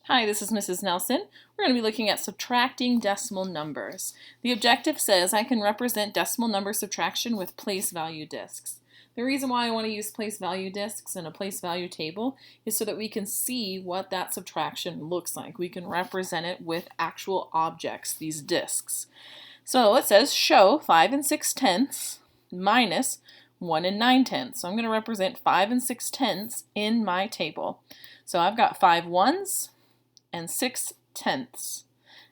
Hi, this is Mrs. Nelson. We're going to be looking at subtracting decimal numbers. The objective says I can represent decimal number subtraction with place value discs. The reason why I want to use place value discs in a place value table is so that we can see what that subtraction looks like. We can represent it with actual objects, these discs. So it says show 5 and 6/10 minus 1 and 9/10. So I'm going to represent 5 and 6/10 in my table. So I've got 5 ones and 6/10.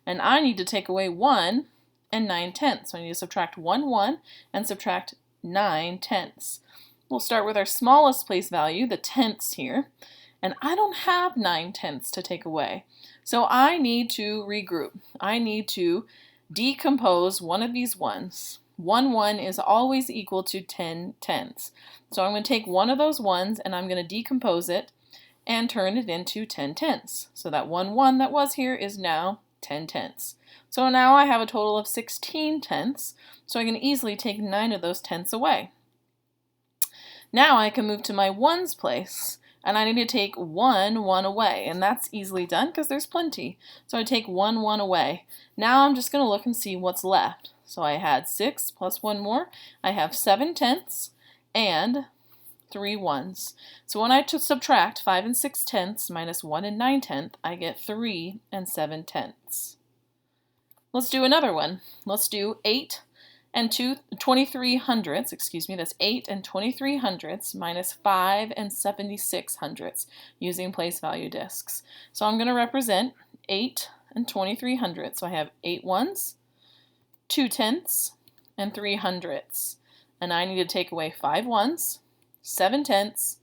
And I need to take away 1 and 9/10. So I need to subtract 1 and subtract 9/10. We'll start with our smallest place value, the tenths here. And I don't have 9/10 to take away. So I need to regroup. I need to decompose one of these ones. 1 is always equal to 10/10. So I'm going to take one of those ones and I'm going to decompose it and turn it into 10/10. So that 1 that was here is now 10/10. So now I have a total of 16/10. So I can easily take 9 of those tenths away. Now I can move to my ones place, and I need to take 1 away, and that's easily done because there's plenty. So I take 1 away. Now I'm just going to look and see what's left. So I had 6 plus 1 more. I have 7/10 and 3 ones. So when I subtract 5 and 6/10 minus 1 and 9/10, I get 3 and 7/10. Let's do another one. Let's do 8 and 23/100, excuse me, that's 8 and 23/100 minus 5 and 76/100 using place value discs. So I'm going to represent 8 and 23/100. So I have 8 ones, 2 tenths, and 3 hundredths. And I need to take away 5 ones, 7 tenths,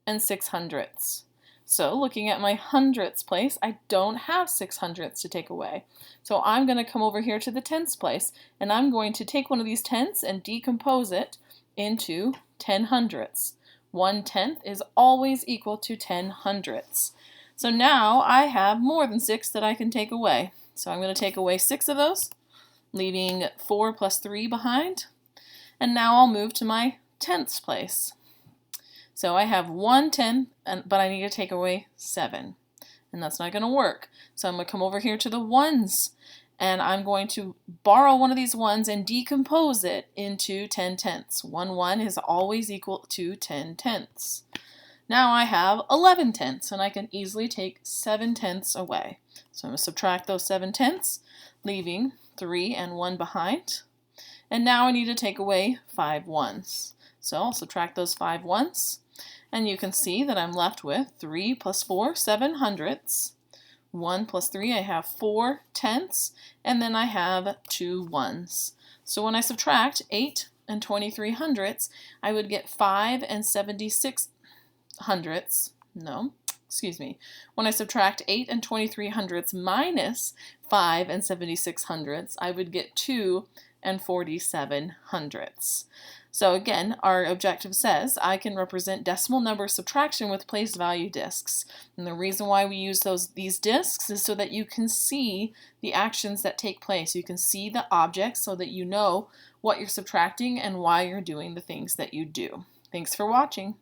and 6 hundredths. So looking at my hundredths place, I don't have 6 hundredths to take away. So I'm going to come over here to the tenths place, and I'm going to take one of these tenths and decompose it into 10 hundredths. 1/10 is always equal to 10 hundredths. So now I have more than 6 that I can take away. So I'm going to take away 6 of those, leaving 4 plus 3 behind. And now I'll move to my tenths place. So I have 1/10, but I need to take away 7. And that's not going to work. So I'm going to come over here to the ones, and I'm going to borrow one of these ones and decompose it into 10/10. 1 is always equal to 10/10. Now I have 11/10, and I can easily take 7/10 away. So I'm going to subtract those 7/10, leaving 3 and 1 behind. And now I need to take away 5 ones. So I'll subtract those 5 ones. And you can see that I'm left with 3 plus 4, 7 hundredths. 1 plus 3, I have 4 tenths. And then I have 2 ones. So when I subtract 8 and 23/100, I would get 5 and 76/100. No, excuse me. When I subtract 8 and 23/100 minus 5 and 76/100, I would get 2 and 47/100. So again, our objective says I can represent decimal number subtraction with place value discs. And the reason why we use these discs is so that you can see the actions that take place. You can see the objects so that you know what you're subtracting and why you're doing the things that you do. Thanks for watching.